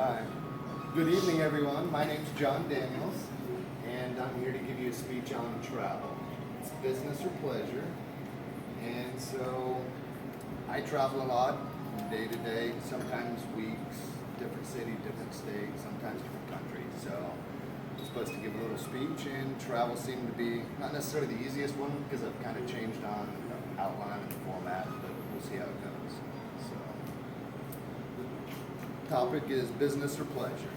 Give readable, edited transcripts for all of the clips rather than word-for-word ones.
Hi. Good evening, everyone. My name's John Daniels, and I'm here to give you a speech on travel. It's business or pleasure. And so I travel a lot from day to day, sometimes weeks, different city, different state, sometimes different countries. So I'm supposed to give a little speech, and travel seemed to be not necessarily the easiest one because I've kind of changed on the outline and the format, but we'll see how it goes. So the topic is business or pleasure.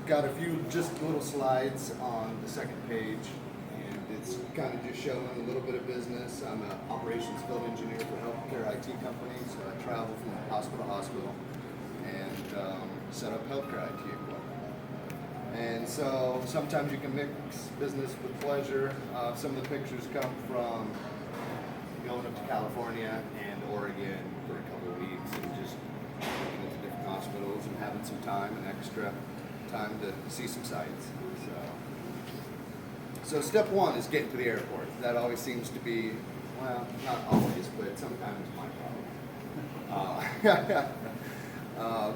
Got a few just little slides on the second page, and it's kind of just showing a little bit of business. I'm an operations field engineer for a healthcare IT company, so I travel from hospital to hospital and set up healthcare IT equipment. And so sometimes you can mix business with pleasure. Some of the pictures come from going up to California and Oregon for a couple of weeks and just looking into different hospitals and having some time and extra time to see some sights. So step one is getting to the airport. That always seems to be, well, not always, but sometimes my problem.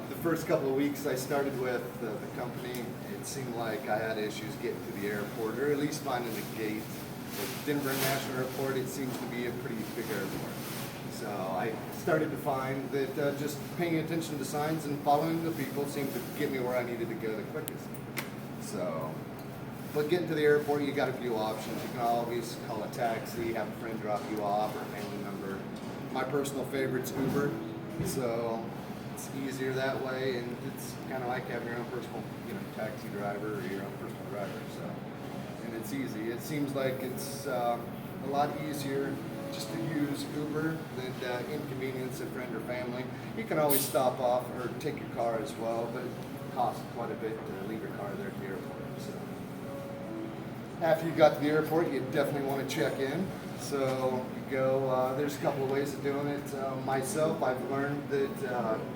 The first couple of weeks I started with the company, it seemed like I had issues getting to the airport, or at least finding a gate. At Denver International Airport, it seems to be a pretty big airport. So I started to find that just paying attention to signs and following the people seemed to get me where I needed to go the quickest. So, but getting to the airport, you got a few options. You can always call a taxi, have a friend drop you off, or a family member. My personal favorite's Uber. So it's easier that way, and it's kind of like having your own personal, taxi driver or your own personal driver. So, and it's easy. It seems like it's a lot easier just to use Uber than inconvenience a friend or family. You can always stop off or take your car as well, but it costs quite a bit to leave your car there at the airport. So after you got to the airport, you definitely want to check in. So you go, there's a couple of ways of doing it. Myself, I've learned that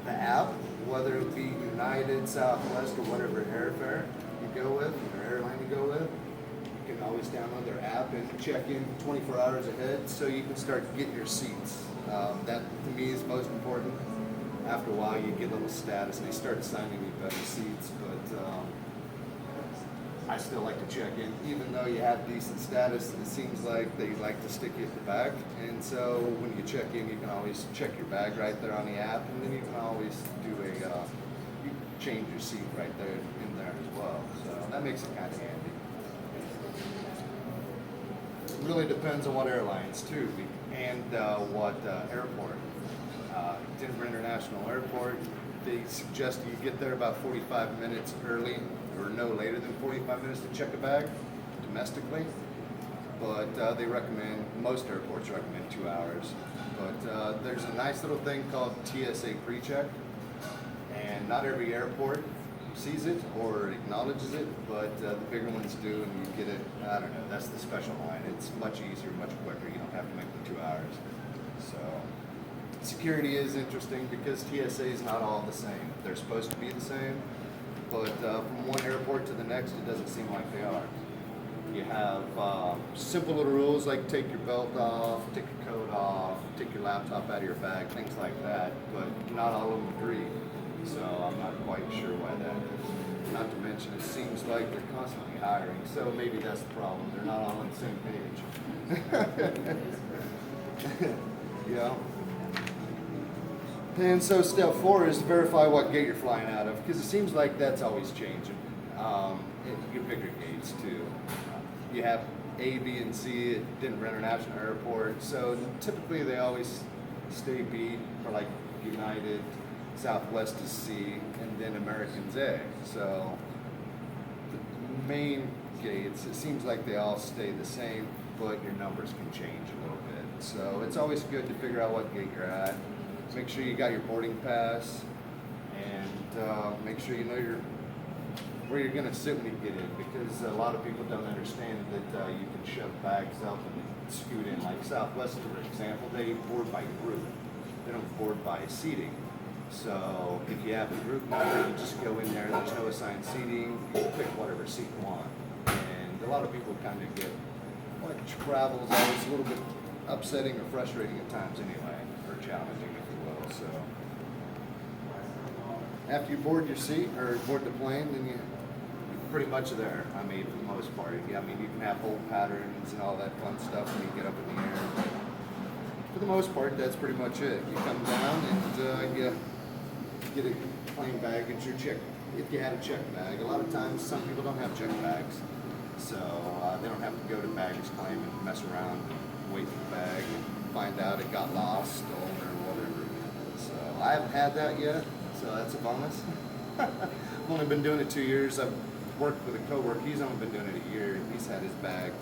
the app, whether it be United, Southwest, or whatever airfare you go with, or airline you go with, you can always download their app and check in 24 hours ahead so you can start getting your seats. That to me is most important. After a while you get a little status and they start assigning you better seats, but I still like to check in. Even though you have decent status, it seems like they like to stick you at the back, and so when you check in you can always check your bag right there on the app, and then you can always do you can change your seat right there in there as well, so that makes it kind of handy. It really depends on what airlines too, and what airport. Denver International Airport, they suggest you get there about 45 minutes early, or no later than 45 minutes to check a bag domestically. But they recommend, most airports recommend 2 hours. But there's a nice little thing called TSA PreCheck, and not every airport sees it or acknowledges it, but the bigger ones do, and you get it, I don't know, that's the special line. It's much easier, much quicker. You don't have to make the 2 hours. So security is interesting because TSA is not all the same. They're supposed to be the same, but from one airport to the next, it doesn't seem like they are. You have simple little rules like take your belt off, take your coat off, take your laptop out of your bag, things like that, but not all of them agree. So I'm not quite sure why that is. Not to mention, it seems like they're constantly hiring, so maybe that's the problem. They're not all on the same page. Yeah. And so step 4 is to verify what gate you're flying out of, because it seems like that's always changing. Your bigger gates too. You have A, B, and C at Denver International Airport, so typically they always stay B for like United, Southwest is C, and then American's A. So the main gates, it seems like they all stay the same, but your numbers can change a little bit. So it's always good to figure out what gate you're at. Make sure you got your boarding pass, and make sure you know where you're going to sit when you get in, because a lot of people don't understand that you can shove bags up and scoot in. Like Southwest, for example, they board by group. They don't board by seating. So if you have a group number, you just go in there, there's no assigned seating, you pick whatever seat you want. And a lot of people kind of get, like, travel is always a little bit upsetting or frustrating at times anyway, or challenging if you will. So after you board your seat or board the plane, then you're pretty much there. I mean, for the most part. Yeah, I mean, you can have hold patterns and all that fun stuff when you get up in the air. But for the most part, that's pretty much it. You come down and you get a plane baggage or check. If you had a check bag, a lot of times some people don't have check bags, so they don't have to go to baggage claim and mess around and wait for the bag and find out it got lost, stolen, or whatever. So I haven't had that yet, so that's a bonus. I've only been doing it 2 years. I've worked with a coworker. He's only been doing it a year. He's had his bag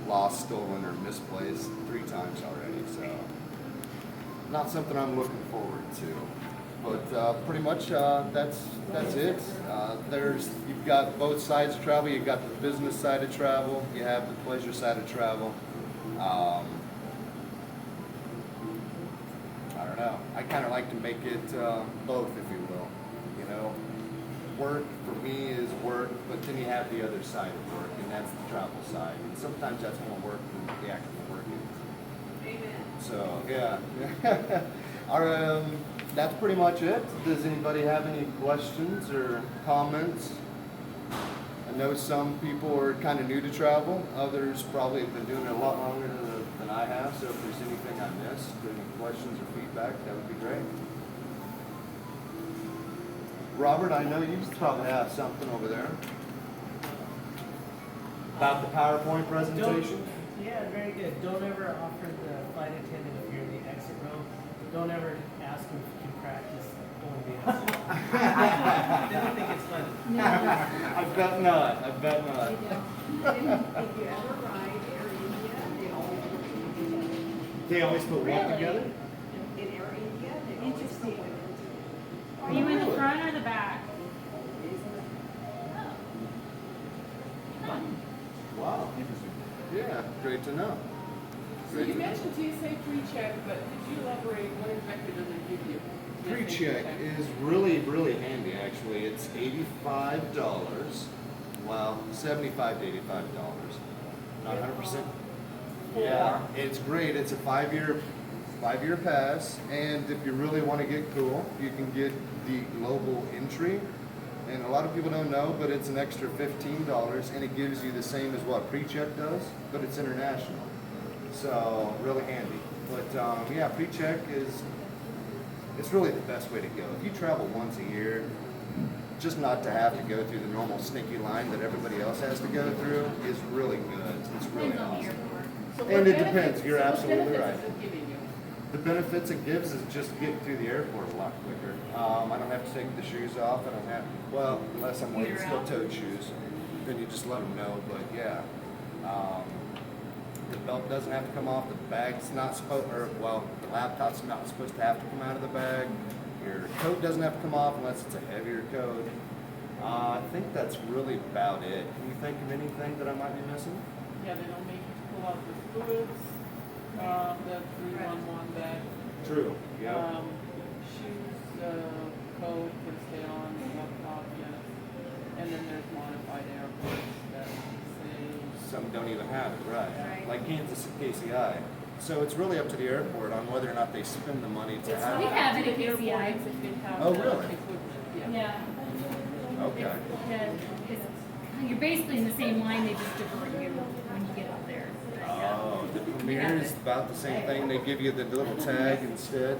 lost, stolen, or misplaced 3 times already. So not something I'm looking forward to. But pretty much that's it. You've got both sides of travel. You've got the business side of travel. You have the pleasure side of travel. I don't know. I kind of like to make it both, if you will. You know, work for me is work, but then you have the other side of work, and that's the travel side. And sometimes that's more work than the actual work is. Amen. So yeah. That's pretty much it. Does anybody have any questions or comments? I know some people are kind of new to travel. Others probably have been doing it a lot longer than I have. So if there's anything I missed, any questions or feedback, that would be great. Robert, I know you probably have something over there about the PowerPoint presentation. Yeah, very good. Don't ever offer the flight attendant if you're in the exit row. Don't ever ask them if you can practice going the exit. They don't think it's funny. No, I bet not. I bet not. they don't. If you ever ride Air India, they always put them together. They always put what Really? together? In Air India, they always put them together. Are you in the front or the back? Wow. Yeah, great to know. So you mentioned TSA pre-check, but could you elaborate what exactly does it give you? Pre-check is really, really handy actually. It's $85. Well, $75 to $85. Not 100%. Yeah, it's great. It's a five-year pass, and if you really want to get cool, you can get the global entry. And a lot of people don't know, but it's an extra $15, and it gives you the same as what pre-check does, but it's international. So really handy. But yeah, pre-check it's really the best way to go. If you travel once a year, just not to have to go through the normal sneaky line that everybody else has to go through is really good. It's really Depends on the awesome. airport. So And what it depends. benefits- You're so what absolutely benefits right. is it giving you? The benefits it gives is just getting through the airport a lot quicker. I don't have to take the shoes off. I don't have, well, unless I'm wearing You're out. steel-toed shoes, then you just let them know. But yeah, the belt doesn't have to come off. The bag's not supposed, or well, the laptop's not supposed to have to come out of the bag. Your coat doesn't have to come off unless it's a heavier coat. I think that's really about it. Can you think of anything that I might be missing? Yeah, they don't make you pull out the fluids, the 311 bag. True. Shoes, coat can stay on, laptop, yes. And then there's modified airports that say, Some don't even have it, right? Right. Like Kansas KCI. So it's really up to the airport on whether or not they spend the money to have We it. have it at the KCI. airports if they have Oh, the really? equipment, Yeah. Okay. You're basically in the same line, they just divert you when you get up there. Oh, the Premier is about the same thing. They give you the little tag instead.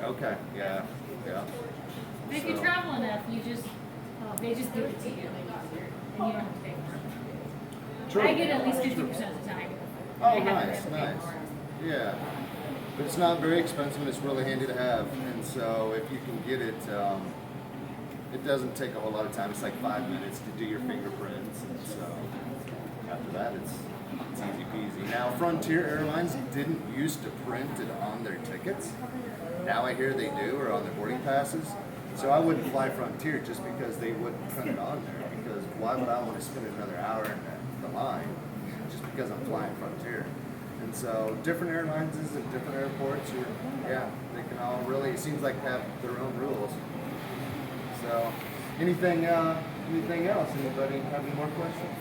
Okay. Yeah. Yeah. But if you So- travel enough, you just, they just give it to you. And you don't have to pay for it. True. I get at least 50% of the time. Oh, I haven't nice, had to pay nice. for it. Yeah. But it's not very expensive and it's really handy to have. And so if you can get it, it doesn't take a whole lot of time. It's like 5 minutes to do your fingerprints. And so after that, it's easy peasy. Now, Frontier Airlines didn't used to print it on their tickets. Now I hear they do, or on their boarding passes. So I wouldn't fly Frontier just because they wouldn't print it on there. Because why would I want to spend another hour in the line just because I'm flying Frontier? And so different airlines and different airports, yeah, they can all really, it seems like have their own rules. So anything else? Anybody have any more questions?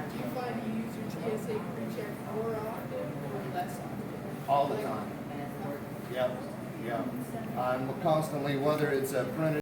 Do you find you use your TSA pre-check more often or less often? All the time. Yep. I'm constantly, whether it's a printed